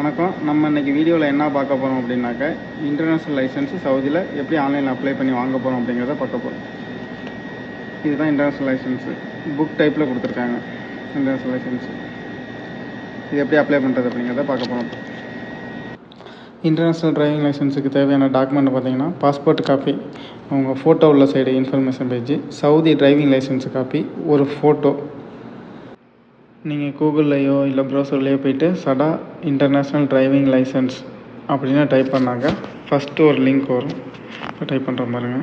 வணக்கம். நம்ம இன்றைக்கி வீடியோவில் என்ன பார்க்க போகிறோம் அப்படின்னாக்க, இன்டர்நேஷ்னல் லைசன்ஸு சவுதியில் எப்படி ஆன்லைனில் அப்ளை பண்ணி வாங்க போகிறோம் அப்படிங்கிறத பார்க்க போகிறோம். இதுதான் இன்டர்நேஷ்னல் லைசன்ஸு, புக் டைப்பில் கொடுத்துருக்காங்க. இன்டர்நேஷ்னல் லைசன்ஸு இது எப்படி அப்ளை பண்ணுறது அப்படிங்கிறத பார்க்க போகிறோம். இன்டர்நேஷ்னல் டிரைவிங் லைசன்ஸுக்கு தேவையான டாக்குமெண்ட் பார்த்திங்கன்னா, பாஸ்போர்ட் காப்பி, உங்கள் ஃபோட்டோ உள்ள side information page, Saudi driving licence copy, ஒரு ஃபோட்டோ. நீங்கள் கூகுள்லையோ இல்லை ப்ரௌசர்லையோ போய்ட்டு சடா இன்டர்நேஷ்னல் டிரைவிங் லைசன்ஸ் அப்படின்னு டைப் பண்ணாங்க, ஃபஸ்ட்டு ஒரு லிங்க் வரும். இப்போ டைப் பண்ணுற பாருங்க.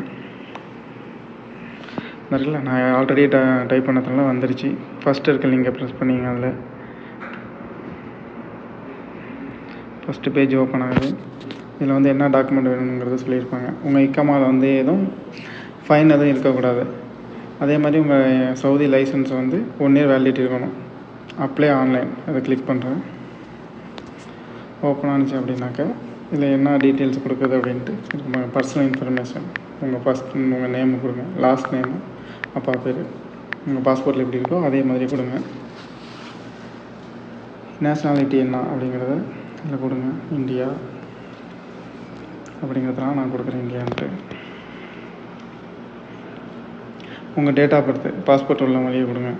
இல்லை, நான் ஆல்ரெடி டைப் பண்ணதுனால வந்துருச்சு. ஃபஸ்ட்டு இருக்க லிங்கை ப்ரெஸ் பண்ணிங்க. அதில் ஃபஸ்ட்டு பேஜ் ஓப்பன் ஆகுது. இதில் வந்து என்ன டாக்குமெண்ட் வேணுங்கிறத சொல்லியிருப்பாங்க. உங்கள் இக்காமாவில் வந்து எதுவும் ஃபைன் எதுவும் இருக்கக்கூடாது. அதே மாதிரி உங்கள் சவுதி லைசன்ஸ் வந்து 1 இயர் வேலிடிட்டி இருக்கணும். அப்ளை ஆன்லைன் அதை கிளிக் பண்ணுறேன். ஓப்பன் ஆனிச்சு அப்படின்னாக்கா இதில் என்ன டீட்டெயில்ஸ் கொடுக்குது அப்படின்ட்டு உங்கள் பர்சனல் இன்ஃபர்மேஷன், உங்கள் நேமு கொடுங்க, லாஸ்ட் நேமு, அப்பா பேர், உங்கள் பாஸ்போர்ட்டில் எப்படி இருக்கோ அதே மாதிரி கொடுங்க. நேஷ்னாலிட்டி என்ன அப்படிங்கிறத இதில் கொடுங்க. இந்தியா அப்படிங்கிறதுனால நான் கொடுக்குறேன் இந்தியான்ட்டு. உங்கள் டேட் ஆஃப் பர்த் பாஸ்போர்ட் உள்ள மாதிரியே கொடுங்க.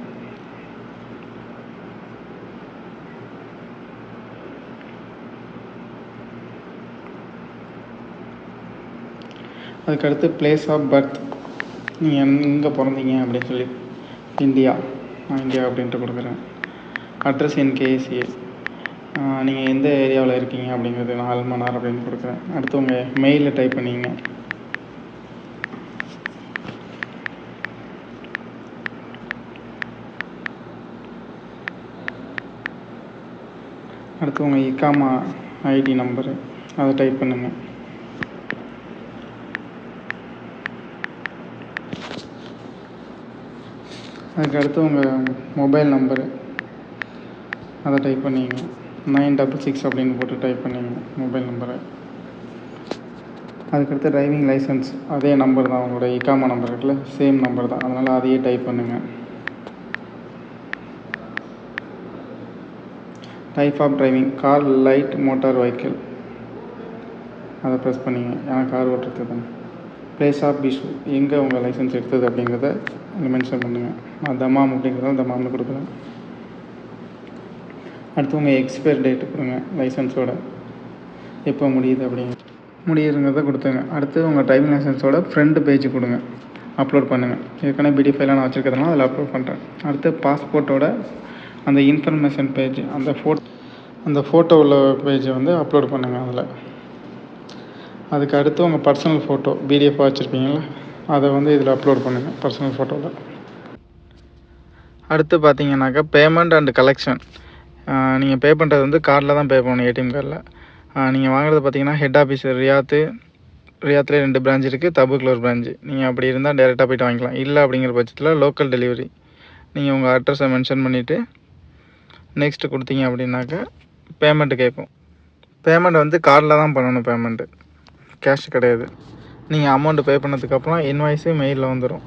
அதுக்கடுத்து பிளேஸ் ஆஃப் பர்த், நீங்கள் எங்கே பிறந்தீங்க அப்படின்னு சொல்லி, இந்தியா, நான் இந்தியா அப்படின்ட்டு கொடுக்குறேன். அட்ரஸ் NKCA, நீங்கள் எந்த ஏரியாவில் இருக்கீங்க அப்படிங்கிறது நான் அல்மனார் அப்படின்னு கொடுக்குறேன். அடுத்து உங்கள் மெயிலில் டைப் பண்ணிங்க. அடுத்து உங்கள் இக்காமா ஐடி நம்பரு அதை டைப் பண்ணுங்கள். அதுக்கடுத்து உங்கள் மொபைல் நம்பரு அதை டைப் பண்ணிங்க. 966 அப்படின்னு போட்டு டைப் பண்ணிங்க மொபைல் நம்பரை. அதுக்கடுத்து டிரைவிங் லைசன்ஸ் அதே நம்பர் தான், உங்களோட இக்காமா நம்பர் இருக்குல்ல, சேம் நம்பர் தான், அதனால் அதையே டைப் பண்ணுங்கள். Type of driving, car, light, motor vehicle அதை ப்ரெஸ் பண்ணிங்க. ஏன்னா கார் ஓட்டுறது தான். பிளேஸ் ஆஃப் இஷ்யூ, எங்கே உங்கள் லைசன்ஸ் எடுத்தது அப்படிங்கிறத மென்ஷன் பண்ணுங்கள். நான் தமாம் அப்படிங்கிறத தமாம்னு கொடுக்குறேன். அடுத்து உங்கள் எக்ஸ்பயர் டேட்டு கொடுங்க, லைசன்ஸோட எப்போ முடியுது முடியுதுங்கிறத கொடுத்துங்க. அடுத்து உங்கள் டிரைவிங் லைசன்ஸோட ஃப்ரண்ட் பேஜ் கொடுங்க, அப்லோட் பண்ணுங்கள். ஏற்கனவே PDF ஃபைலாக நான் வச்சுருக்கிறதுனால அதில் அப்லோட் பண்ணுறேன். அடுத்து பாஸ்போர்ட்டோட அந்த இன்ஃபர்மேஷன் பேஜ், அந்த ஃபோட்டோ உள்ள பேஜை வந்து அப்லோட் பண்ணுங்கள் அதில். அதுக்கு அடுத்து உங்கள் பர்சனல் ஃபோட்டோ PDF வச்சுருப்பீங்களா, அதை வந்து இதில் அப்லோட் பண்ணுங்கள் பர்சனல் ஃபோட்டோவில். அடுத்து பார்த்தீங்கன்னாக்கா பேமெண்ட் அண்ட் கலெக்ஷன், நீங்கள் பே பண்ணுறது வந்து கார்டில் தான் பே பண்ணணும், ATM கார்டில். நீங்கள் வாங்குறது பார்த்தீங்கன்னா ஹெட் ஆஃபீஸ் ரியாத்லேயே 2 பிரான்ச் இருக்குது, தபுக்கில் ஒரு பிரான்ச்சு. நீங்கள் அப்படி இருந்தால் டேரெக்டாக போய்ட்டு வாங்கிக்கலாம். இல்லை அப்படிங்கிற பட்சத்தில் லோக்கல் டெலிவரி, நீங்கள் உங்கள் அட்ரஸை மென்ஷன் பண்ணிவிட்டு நெக்ஸ்ட்டு கொடுத்தீங்க அப்படின்னாக்கா பேமெண்ட்டு கேட்கும். பேமெண்ட் வந்து கார்டில் தான் பண்ணணும், பேமெண்ட்டு கேஷ் கிடையாது. நீங்கள் அமௌண்ட்டு பே பண்ணதுக்கப்புறம் இன்வாய்ஸு மெயிலில் வந்துடும்.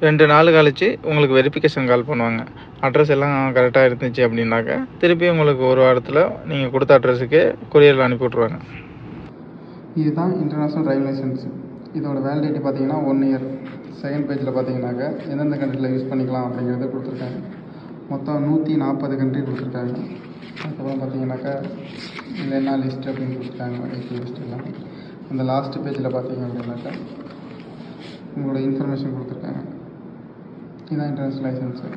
2 நாள் கழித்து உங்களுக்கு வெரிஃபிகேஷன் கால் பண்ணுவாங்க. அட்ரஸ் எல்லாம் கரெக்டாக இருந்துச்சு அப்படின்னாக்கா திருப்பி உங்களுக்கு ஒரு வாரத்தில் நீங்கள் கொடுத்த அட்ரஸுக்கு கொரியரில் அனுப்பி விட்ருவாங்க. இதுதான் இன்டர்நேஷ்னல் டிரைவிங் லைசன்ஸ். இதோட வேலிடிட்டி பார்த்தீங்கன்னா 1 இயர். செகண்ட் பேஜில் பார்த்தீங்கன்னாக்கா எந்தெந்த கண்ட்ரியில் யூஸ் பண்ணிக்கலாம் அப்படிங்கிறத கொடுத்துருக்காங்க. மொத்தம் 140 கண்ட்ரி கொடுத்துருக்காங்க. அதுக்கப்புறம் பார்த்தீங்கன்னாக்கா இதில் என்ன லிஸ்ட் அப்படின்னு கொடுத்துருக்காங்க, லிஸ்ட் எல்லாம். அந்த லாஸ்ட் பேஜில் பார்த்தீங்க அப்படின்னாக்கா உங்களோட இன்ஃபர்மேஷன் கொடுத்துருக்காங்க. இதுதான் இன்டர்நேஷ்னல் லைசன்ஸு.